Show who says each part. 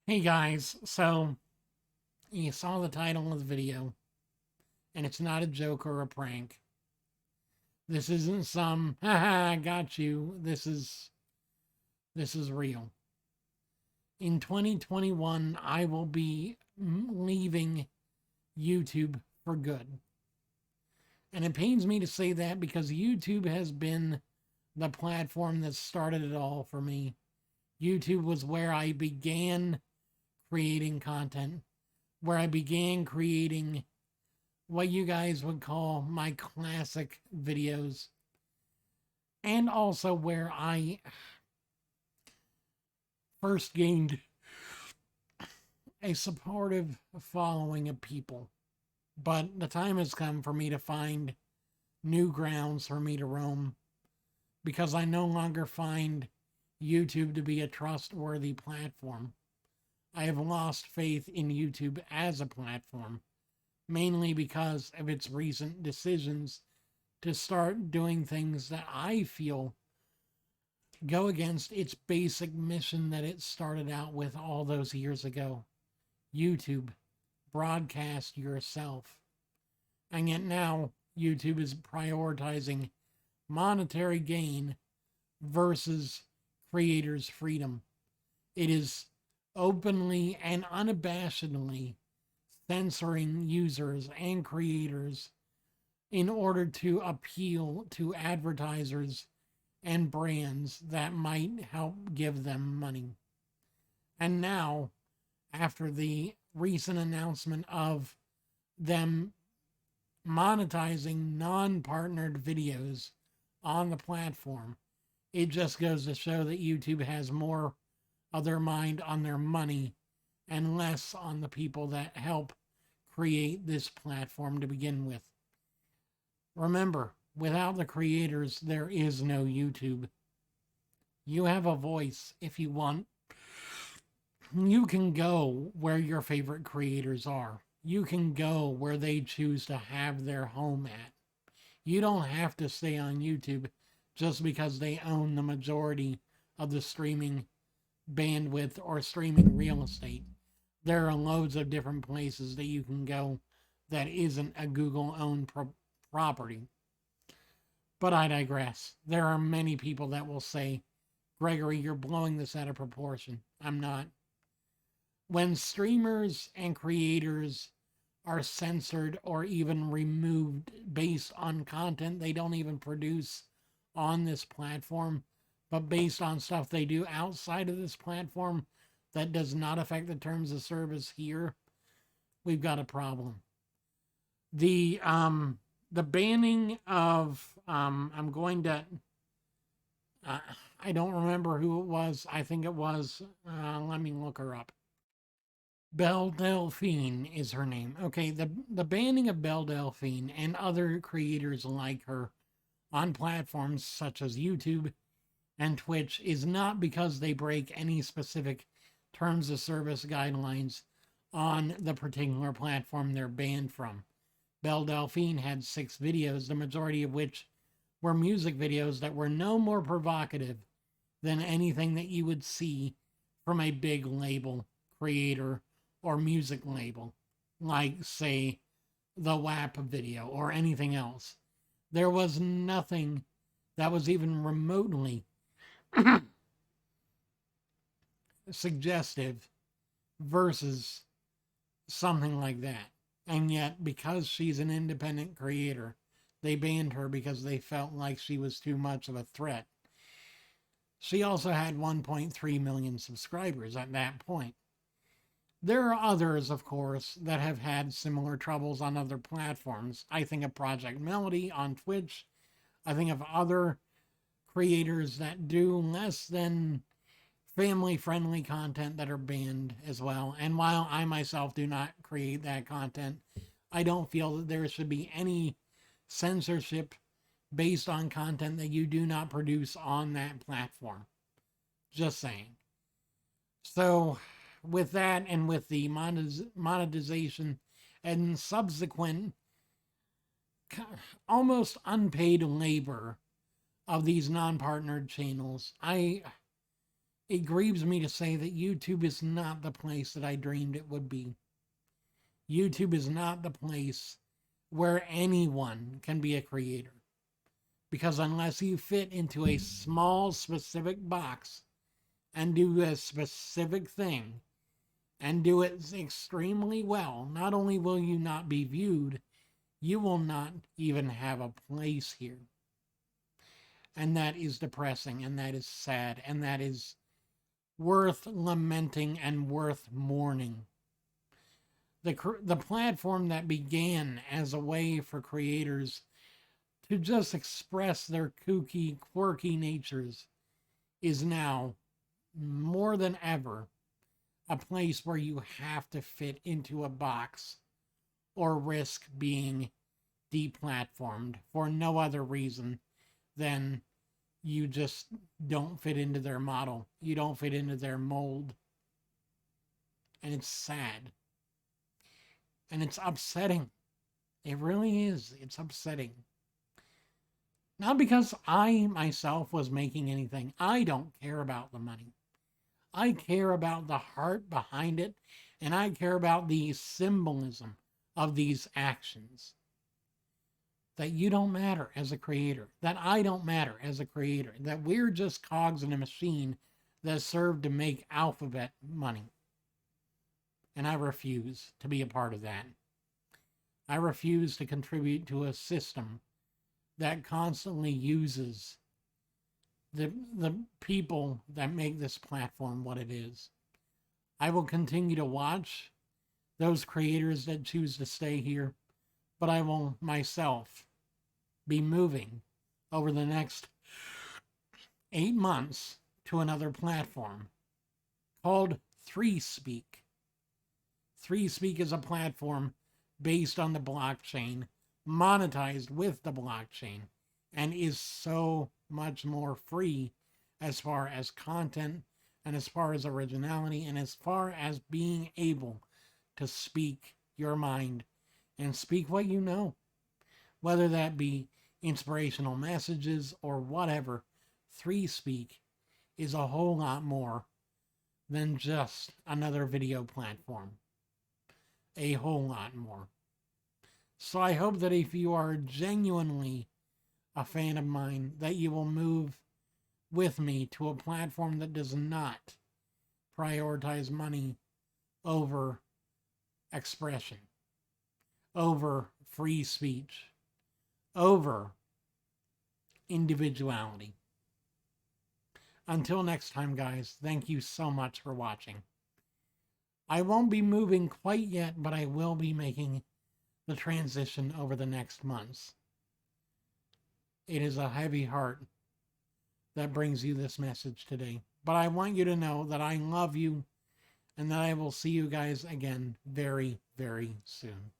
Speaker 1: Hey guys, so you saw the title of the video, and it's not a joke or a prank. This isn't some haha got you. This is real. In 2021, I will be leaving YouTube for good. And it pains me to say that because YouTube has been the platform that started it all for me. YouTube was where I began creating content, where I began creating what you guys would call my classic videos, and also where I first gained a supportive following of people. But the time has come for me to find new grounds for me to roam because I no longer find YouTube to be a trustworthy platform. I have lost faith in YouTube as a platform, mainly because of its recent decisions to start doing things that I feel go against its basic mission that it started out with all those years ago. YouTube, broadcast yourself. And yet now, YouTube is prioritizing monetary gain versus creators' freedom. It is openly and unabashedly censoring users and creators in order to appeal to advertisers and brands that might help give them money. And now, after the recent announcement of them monetizing non-partnered videos on the platform, it just goes to show that YouTube has more of their mind on their money and less on the people that help create this platform to begin with. Remember, without the creators, there is no YouTube. You have a voice if you want. You can go where your favorite creators are. You can go where they choose to have their home at. You don't have to stay on YouTube just because they own the majority of the streaming bandwidth or streaming real estate. There are loads of different places that you can go that isn't a Google-owned property. But I digress. There are many people that will say, Gregory, you're blowing this out of proportion. I'm not. When streamers and creators are censored or even removed based on content they don't even produce on this platform, but based on stuff they do outside of this platform that does not affect the terms of service here, we've got a problem. The banning of I'm going to I don't remember who it was. I think it was let me look her up. Belle Delphine is her name. Okay, the banning of Belle Delphine and other creators like her on platforms such as YouTube and Twitch is not because they break any specific terms of service guidelines on the particular platform they're banned from. Belle Delphine had 6 videos, the majority of which were music videos that were no more provocative than anything that you would see from a big label, creator, or music label, like, say, the WAP video or anything else. There was nothing that was even remotely suggestive versus something like that. And yet, because she's an independent creator, they banned her because they felt like she was too much of a threat. She also had 1.3 million subscribers at that point. There are others, of course, that have had similar troubles on other platforms. I think of Project Melody on Twitch. I think of other creators that do less than family-friendly content that are banned as well. And while I myself do not create that content, I don't feel that there should be any censorship based on content that you do not produce on that platform. Just saying. So, with that and with the monetization and subsequent almost unpaid labor of these non-partnered channels, I It grieves me to say that YouTube is not the place that I dreamed it would be. YouTube is not the place where anyone can be a creator. Because unless you fit into a small, specific box and do a specific thing and do it extremely well, not only will you not be viewed, you will not even have a place here. And that is depressing, and that is sad, and that is worth lamenting and worth mourning. The platform that began as a way for creators to just express their kooky, quirky natures is now, more than ever, a place where you have to fit into a box or risk being deplatformed for no other reason than you just don't fit into their model. You don't fit into their mold. And it's sad. And it's upsetting. It really is. It's upsetting. Not because I myself was making anything. I don't care about the money. I care about the heart behind it, and I care about the symbolism of these actions. That you don't matter as a creator. That I don't matter as a creator. That we're just cogs in a machine that serve to make alphabet money. And I refuse to be a part of that. I refuse to contribute to a system that constantly uses the people that make this platform what it is. I will continue to watch those creators that choose to stay here, but I will myself be moving over the next 8 months to another platform called ThreeSpeak. ThreeSpeak is a platform based on the blockchain, monetized with the blockchain, and is so much more free as far as content and as far as originality and as far as being able to speak your mind and speak what you know, whether that be inspirational messages or whatever. ThreeSpeak is a whole lot more than just another video platform. A whole lot more. So I hope that if you are genuinely a fan of mine, that you will move with me to a platform that does not prioritize money over expression, over free speech, over individuality. Until next time, guys, thank you so much for watching. I won't be moving quite yet, but I will be making the transition over the next months. It is a heavy heart that brings you this message today. But I want you to know that I love you and that I will see you guys again very, very soon.